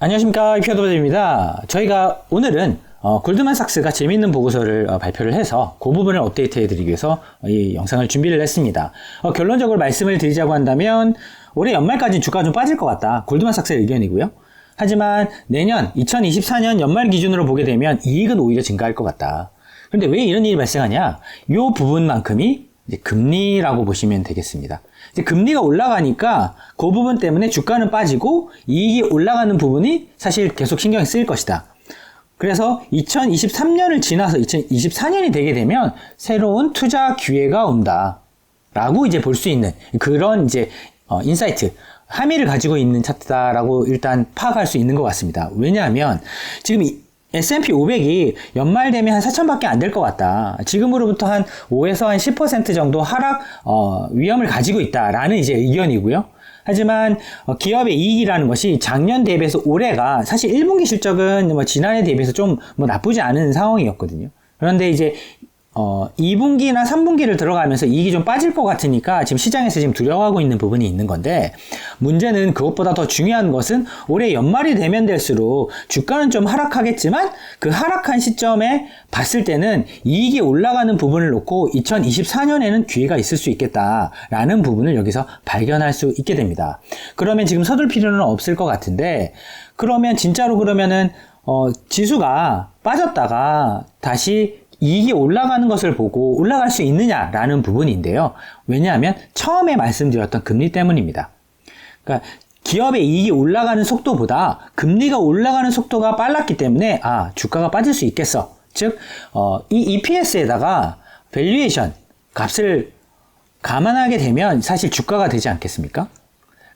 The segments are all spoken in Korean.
안녕하십니까, 이표도입니다. 저희가 오늘은 골드만삭스가 재미있는 보고서를 발표를 해서 그 부분을 업데이트 해드리기 위해서 이 영상을 준비를 했습니다. 결론적으로 말씀을 드리자고 한다면 올해 연말까지는 주가가 좀 빠질 것 같다. 골드만삭스의 의견이고요. 하지만 내년 2024년 연말 기준으로 보게 되면 이익은 오히려 증가할 것 같다. 그런데 왜 이런 일이 발생하냐? 이 부분만큼이 이제 금리라고 보시면 되겠습니다. 이제 금리가 올라가니까 그 부분 때문에 주가는 빠지고 이익이 올라가는 부분이 사실 계속 신경이 쓰일 것이다. 그래서 2023년을 지나서 2024년이 되게 되면 새로운 투자 기회가 온다. 라고 이제 볼 수 있는 그런 이제 인사이트, 함의를 가지고 있는 차트다라고 일단 파악할 수 있는 것 같습니다. 왜냐하면 지금 S&P 500이 연말 되면 한 4천밖에 안 될 것 같다. 지금으로부터 한 5에서 한 10% 정도 하락 위험을 가지고 있다라는 이제 의견이고요. 하지만 기업의 이익이라는 것이 작년 대비해서 올해가 사실 1분기 실적은 지난해 대비해서 좀 나쁘지 않은 상황이었거든요. 그런데 이제 2분기나 3분기를 들어가면서 이익이 좀 빠질 것 같으니까 지금 시장에서 지금 두려워하고 있는 부분이 있는 건데, 문제는 그것보다 더 중요한 것은 올해 연말이 되면 될수록 주가는 좀 하락하겠지만 그 하락한 시점에 봤을 때는 이익이 올라가는 부분을 놓고 2024년에는 기회가 있을 수 있겠다라는 부분을 여기서 발견할 수 있게 됩니다. 그러면 지금 서둘 필요는 없을 것 같은데, 그러면 진짜로 그러면은 지수가 빠졌다가 다시 이익이 올라가는 것을 보고 올라갈 수 있느냐라는 부분인데요. 왜냐하면 처음에 말씀드렸던 금리 때문입니다. 그러니까 기업의 이익이 올라가는 속도보다 금리가 올라가는 속도가 빨랐기 때문에 주가가 빠질 수 있겠어. 즉 이 EPS에다가 밸류에이션 값을 감안하게 되면 사실 주가가 되지 않겠습니까?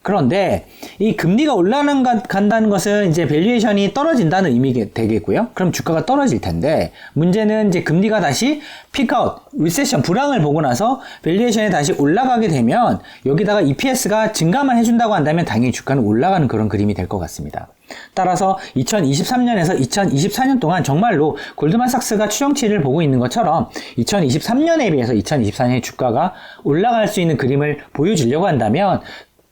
그런데 이 금리가 올라간다는 것은 이제 밸류에이션이 떨어진다는 의미가 되겠고요. 그럼 주가가 떨어질 텐데, 문제는 이제 금리가 다시 피크아웃, 리세션, 불황을 보고 나서 밸류에이션이 다시 올라가게 되면 여기다가 EPS가 증가만 해준다고 한다면 당연히 주가는 올라가는 그런 그림이 될 것 같습니다. 따라서 2023년에서 2024년 동안 정말로 골드만삭스가 추정치를 보고 있는 것처럼 2023년에 비해서 2024년의 주가가 올라갈 수 있는 그림을 보여주려고 한다면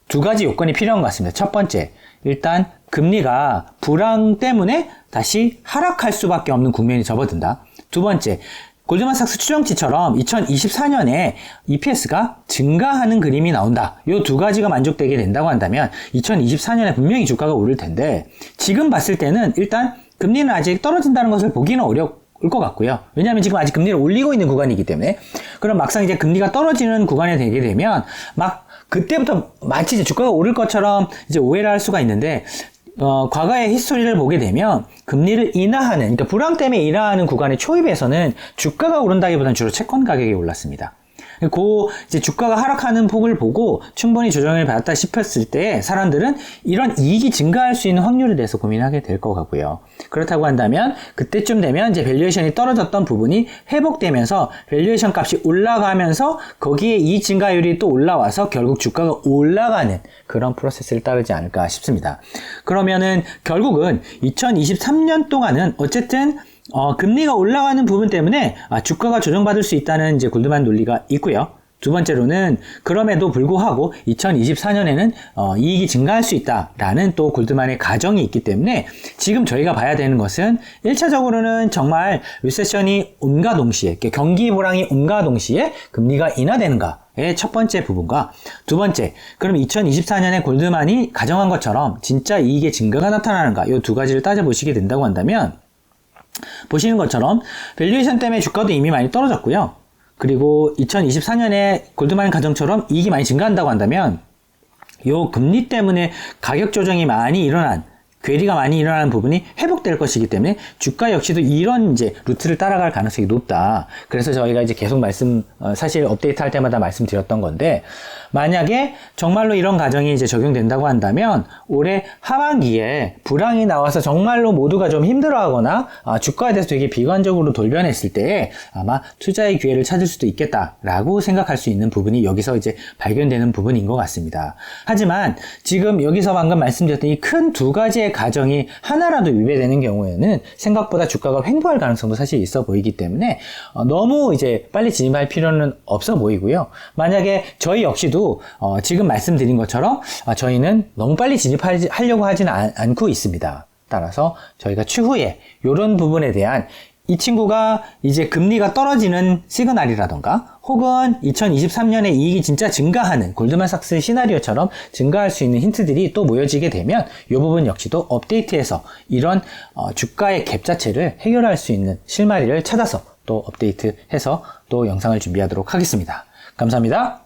두 가지 요건이 필요한 것 같습니다. 첫 번째, 일단 금리가 불황 때문에 다시 하락할 수밖에 없는 국면이 접어든다. 두 번째, 골드만삭스 추정치처럼 2024년에 EPS가 증가하는 그림이 나온다. 이 두 가지가 만족되게 된다고 한다면 2024년에 분명히 주가가 오를 텐데, 지금 봤을 때는 일단 금리는 아직 떨어진다는 것을 보기는 어려울 것 같고요. 왜냐하면 지금 아직 금리를 올리고 있는 구간이기 때문에. 그럼 막상 이제 금리가 떨어지는 구간에 되게 되면 그때부터 마치 이제 주가가 오를 것처럼 이제 오해를 할 수가 있는데, 과거의 히스토리를 보게 되면 금리를 인하하는, 그러니까 불황 때문에 인하하는 구간의 초입에서는 주가가 오른다기보다는 주로 채권 가격이 올랐습니다. 이제 주가가 하락하는 폭을 보고 충분히 조정을 받았다 싶었을 때 사람들은 이런 이익이 증가할 수 있는 확률에 대해서 고민하게 될 것 같고요. 그렇다고 한다면 그때쯤 되면 이제 밸류에이션이 떨어졌던 부분이 회복되면서 밸류에이션 값이 올라가면서 거기에 이익 증가율이 또 올라와서 결국 주가가 올라가는 그런 프로세스를 따르지 않을까 싶습니다. 그러면은 결국은 2023년 동안은 어쨌든 금리가 올라가는 부분 때문에 주가가 조정받을 수 있다는 이제 골드만 논리가 있고요. 두 번째로는 그럼에도 불구하고 2024년에는 이익이 증가할 수 있다라는 또 골드만의 가정이 있기 때문에 지금 저희가 봐야 되는 것은 1차적으로는 정말 리세션이 온과 동시에, 경기 불황이 온과 동시에 금리가 인하되는가의 첫 번째 부분과, 두 번째, 그럼 2024년에 골드만이 가정한 것처럼 진짜 이익의 증가가 나타나는가, 이 두 가지를 따져보시게 된다고 한다면, 보시는 것처럼 밸류에이션 때문에 주가도 이미 많이 떨어졌고요. 그리고 2024년에 골드만 가정처럼 이익이 많이 증가한다고 한다면 요 금리 때문에 가격 조정이 많이 일어난, 괴리가 많이 일어나는 부분이 회복될 것이기 때문에 주가 역시도 이런 이제 루트를 따라갈 가능성이 높다. 그래서 저희가 이제 계속 사실 업데이트 할 때마다 말씀드렸던 건데, 만약에 정말로 이런 가정이 이제 적용된다고 한다면 올해 하반기에 불황이 나와서 정말로 모두가 좀 힘들어하거나 주가에 대해서 되게 비관적으로 돌변했을 때 아마 투자의 기회를 찾을 수도 있겠다라고 생각할 수 있는 부분이 여기서 이제 발견되는 부분인 것 같습니다. 하지만 지금 여기서 방금 말씀드렸던 이 큰 두 가지의 가정이 하나라도 위배되는 경우에는 생각보다 주가가 횡보할 가능성도 사실 있어 보이기 때문에 너무 이제 빨리 진입할 필요는 없어 보이고요. 만약에 저희 역시도 지금 말씀드린 것처럼 저희는 너무 빨리 진입하려고 하지는 않고 있습니다. 따라서 저희가 추후에 이런 부분에 대한 이 친구가 이제 금리가 떨어지는 시그널이라던가 혹은 2023년에 이익이 진짜 증가하는 골드만삭스 시나리오처럼 증가할 수 있는 힌트들이 또 모여지게 되면 이 부분 역시도 업데이트해서 이런 주가의 갭 자체를 해결할 수 있는 실마리를 찾아서 또 업데이트해서 또 영상을 준비하도록 하겠습니다. 감사합니다.